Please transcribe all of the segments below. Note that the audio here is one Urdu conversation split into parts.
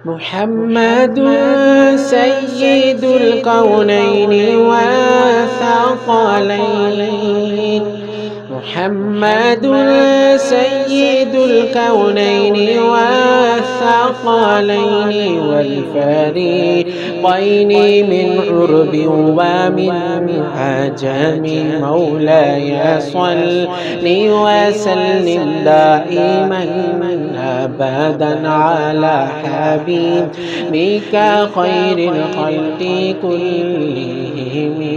محمد سيد الكونين والثقلين محمد سيد الكونين والثقلين والفريقين من عرب ومن عجم مولاي صل وسلم دائما أبدا على حبيبك خير الخلق كلهم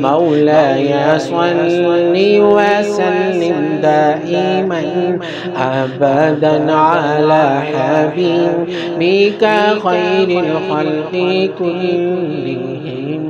مولاي صل وسلم دائما أبدا على حبيبك خير الخلق كلهم